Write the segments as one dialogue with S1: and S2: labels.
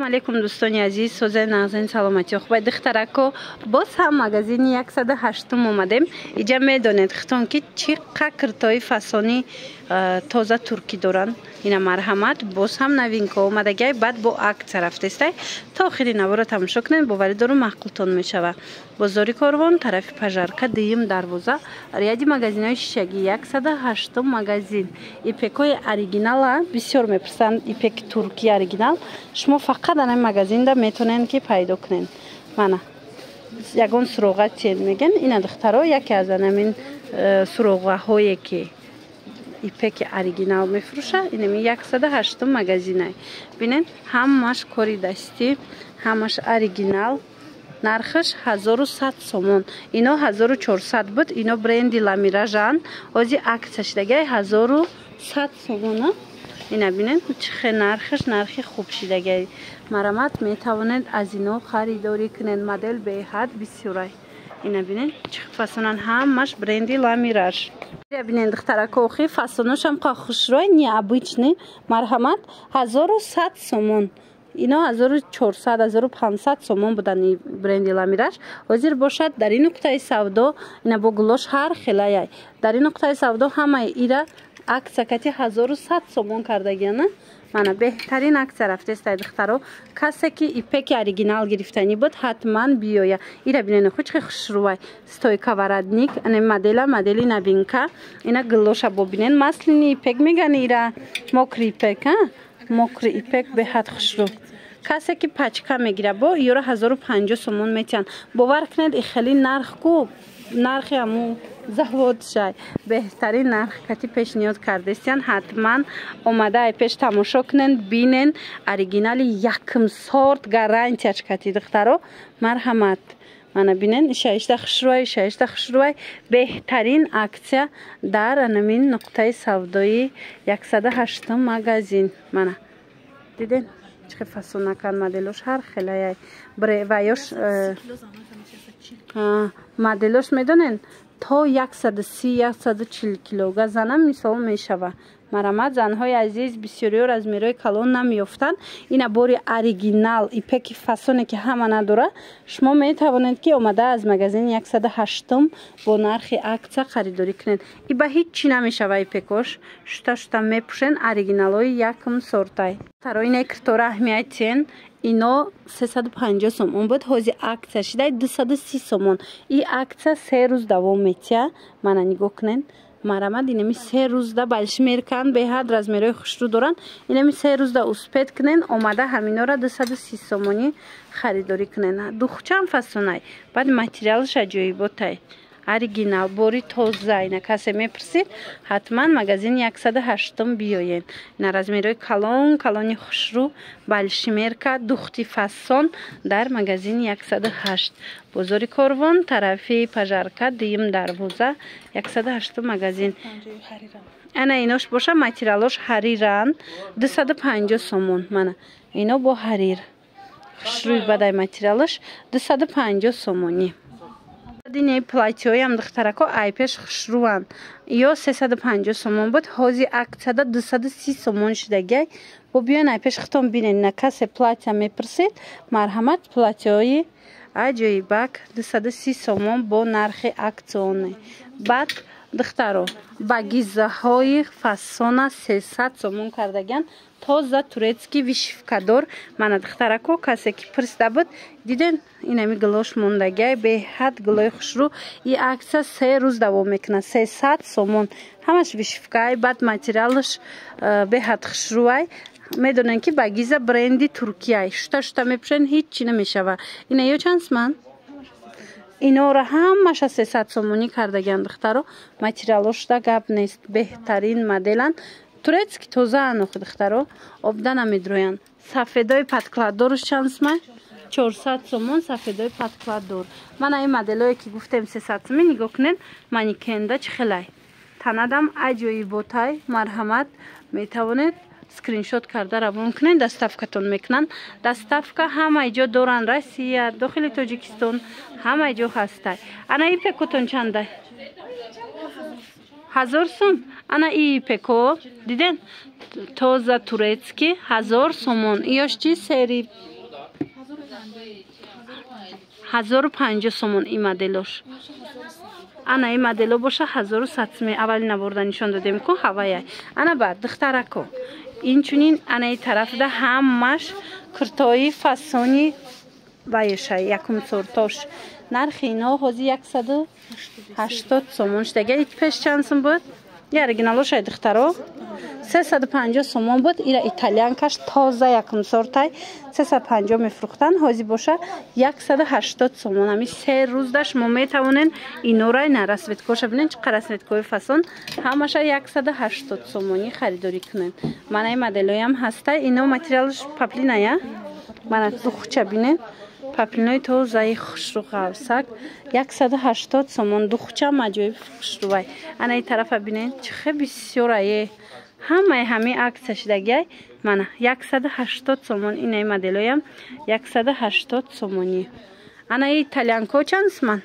S1: алейкум дӯстони азиз, созаи нағзани саломатӣ хубай духтарако боз ҳам магазини 108 омадем. иҷа медонед хитон ки чӣ қадр тои фасони тоза туркӣ доранд. ина марҳамат боз ҳам новинка омадагай, баъд бо акция рафтестай. то охири навора тамошо кунед, боварӣ дорум маъқултон мешава. бозори Корвон, тарафи Пажарка, дуюм дарвоза, ряди магазинҳои шишагӣ 108 магазин. ипекҳои оригинала бисёр мепурсанд, ипеки туркӣ оригинал. шумо фақат ана магазинда метонед ки пайдо кунед. мана ягон суроға чен меган. ина духтаро яке аз анамин суроғаҳое ки ипеки оригинал мефурӯша. инами 108 магазинай. бинед ҳамаш кори дастӣ, ҳамаш оригинал. нархаш 1100 сомон. ино 1400 буд. ино бренди ламиражан. ози акция шидагай 1100 сомона. ина бинед чихе нархаш нархи хуб шидагай. марамат метавонед аз ино харидорӣ кунед. модел беҳад бисёрай. ина бинед чих фасонан ҳамаш бренди ламираж. бинед духтарако охи фасоношам қа хушрой необычный. марҳамат 1100 сомон. ино 1400 1500 сомон будан бренди ламираж. ҳозир бошад дар ин нуқтаи савдо ина бо гулош ҳар хелаяй. дар ин нуқтаи савдо ҳамаи ира акция кати 1100 сомон кардагиана. мана беҳтарин акция рафтестай духтаро. касе ки ипеки оригинал гирифтани буд ҳатман биёя. ира бинед хучхи хушрувай стойка варадник. ана модела модели новинка. ина гулоша бобинед маслини ипек меган. ира мокри ипек мокри ипек беҳад хушру. касе ки пачка мегира бо ёра 1050 сомон метиан. бовар кунед ихели нарх ку нархи аму завод шай. беҳтарин нарх кати пешниҳод кардестиян. ҳатман омадаи пеш тамошо кунед, бинен оригинали якм сорт гарантияч кати духтаро. марҳамат. мана бинен шаишта хушрувай беҳтарин акция дар анамин нуқтаи савдои 108 магазин. мана диден чихе фасонакан моделош ҳар хелаяй бреваёш моделош медонен то 130-140 килога занам мисол мешава. марамат занҳои азиз бисёриё размерои калон намеёфтанд. ина бори оригинал ипеки фасоне ки ҳама надора. шумо метавонед ки омада аз магазини 108 бо нархи акция харидорӣ кунед. и ба ҳеҷ чӣ намешава ипекош. шута мепӯшен оригиналҳои якм сортай. тарои некртора аҳмиятен. ино 350 сомон буд. ҳозир акция шидай 230 сомон. и акция 3 рӯз давом метия. мана нигоҳ кунед. марамат инами 3 рӯзда балши меркан беҳад размерои хушрӯ доранд. инами 3 рӯзда успед кунен омада ҳаминора 230 сомонӣ харидорӣ кунен. духчам фасонай баъд материалш аҷоиботай оригинал бори тоза. ина касе мепурсид ҳатман магазини 108 биёен. ина размерои калони хушрӯ балшимерка духти фасон дар магазини 108 бозори Корвон, тарафи Пажарка, дуюм дарвоза 108 магазин. ана инош боша материалош ҳариран 250 сомон. мана ино бо ҳарир хушрӯи бадай материалош 250 сомонӣ. дини платьёям духтарако айпеш хушруван ё 350 сомон буд. ҳозир акцияда 230 сомон шидагай. бо биён айпеш хитон бинед. на касе платья мепурсед марҳамат платьёи аҷоибак 230 сомон бо нархи акционе. баъд духтаро багизаҳои фасона 300 сомон кардаган. тоза турецкий вишивкадор. мана духтарако касе ки пурсида буд диден инами гулош мондагай беҳад гулои хушрӯ. и акция 3 рӯз давом мекунад. 300 сомон ҳамаш вишивкай. баъд материалаш беҳад хушрӯай. медонен ки багиза бренди туркияй. шута мепӯшен ҳеҷ чӣ намешава. ина ё чансман инора ҳамаша 300 сомонӣ кардаган духтаро. материалошда гап нест. беҳтарин моделан. турецки тоза анохи духтаро обда намедроян. сафедои подкладдорш чансмай 400 сомон. сафедои подкладдор. мана ин моделое ки гуфтем 300 сомон. нигоҳ кунед манекенда чихелай танадам аҷоиботай. марҳамат метавонед скриншот карда равон кунед. доставкатон мекунанд. доставка ҳамаи ҷо доранд. Россия, дохили Тоҷикистон ҳамаи ҷо ҳастай. ана ипекотон чандай? 1000 сом. Ана и пеко. Диден? Тоза турецкий 1000 сомон. Иёш чи сери 1050 сомон и моделош. Ана и модело боша 1100 сом. Аввали набурда нишон додем ку ҳавая. Ана бад духтарако. Инчунин анаи тарафда ҳамаш куртои фасони ваеша якум сортош. Нархи ино ҳози 180 сомон штага. Ит пеш чанд сом буд? Я оригиналош ай духтаро 350 сомон буд. Ира итальянкаш тоза якум сортай 350 мефрухтан. ҳози боша 180 сомон. Ами 3 рӯздаш мо метавонен инорай на расветкоша бинен чӣ қадar расветкои фасон ҳамаша 180 сомонӣ харидорӣ кунен. Манаи моделоям ҳастай. Ино материалш паплиная. Мана духча бинен. Паплинои тозаи хушрӯ ғавсак 180 сомон. Духча маҷоиб хушрӯвай. Анаи тарафа бинен чихе бисёрае. Ҳамаи ҳами акция шидагиай. Мана 180 сомон. Инаи моделоям 180 сомонӣ. Анаи итальянко чанд сомон?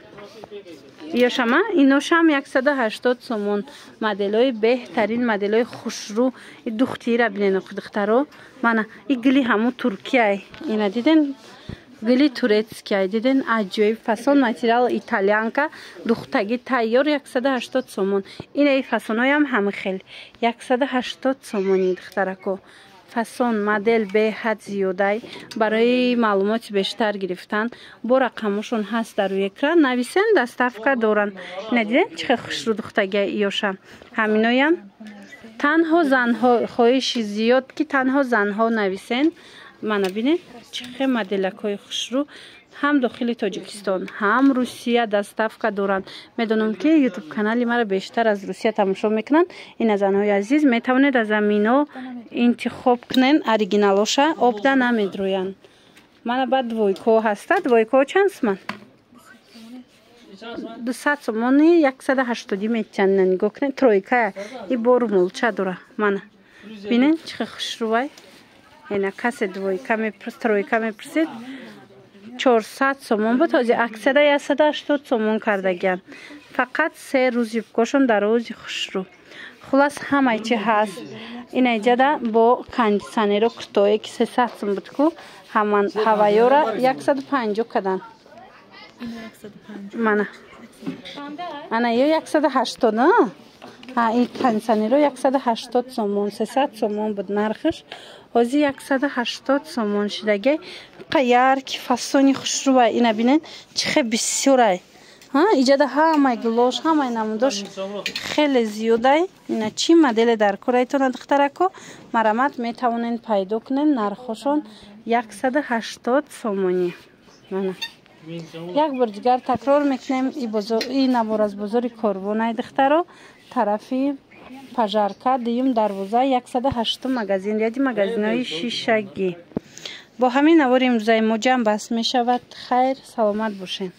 S1: Иёшама иношам 180 сомон. Моделои беҳтарин, моделои хушрӯ. И духтира бинен духтаро. Мана и гили ҳаму Туркияй. Ина диден? Гили турецкий. Диден аҷоиб фасон материал итальянка духтаги тайёр 180 сомон. Инаи фасоноям ҳами хел 180 сомонӣ духтарако. фасон модел беҳад зиёдай. Барои маълумоти бештар гирифтан бо рақамошон ҳаст дар рӯи экран. нависен доставка доранд. Надиден чихе хушрӯ духтаги иёша. ҳаминоям танҳо занҳо хоҳиши зиёд ки танҳо занҳо нависен. Мана бинед чихе моделакҳои хушрӯ ҳам дохили Тоҷикистон, ҳам Русия доставка доранд. Медонам ки ютуб канали мара бештар аз Русия тамошо мекунанд. Ина занҳои азиз метавонед аз амино интихоб кунен. Оригиналоша обда намедроянд. Мана бад двойко ҳаста. Двойко чанд сомон? 200 сомони 180 метчанна. нигоҳ кунед. Тройка и бору молча дора. Мана бинен чихе хушрӯвай. Ина касе двойка мепурсид, тройка мепурсид 400 сомон буд. ҳози аксияда 180 сомон кардагианд. Фақат 3 рӯз юбкошон дар рӯзи хушрӯ. Хулас ҳамаи чи ҳаст. Инаҷада бо кондитсионеро куртое ки 300 сом буд ку ҳавайора 150 кадан. Мана ана ё 180 на? И кондитсионеро 180 сомон. 300 сомон буд нархиш. ҳози 180 сомон шидаги қаярки фасони хушрӯвай. Ина бинен чихе бисёрай. Иҷада ҳамаи гулош, ҳамаи намудош хеле зиёдай. Ина чӣ моделе дар корайтона духтарако марамат метавонен пайдо кунен. нархошон 180 сомонӣ. Мана як бор дигар такрор мекунем. И набор аз бозори Корвонаи духтаро тарафи пажарка дуюм дарвоза 108 магазин яди магазинои шишагӣ. Бо ҳамин навори имрӯзаи мо ҷамъ бас мешавад. Хайр, саломат бошед.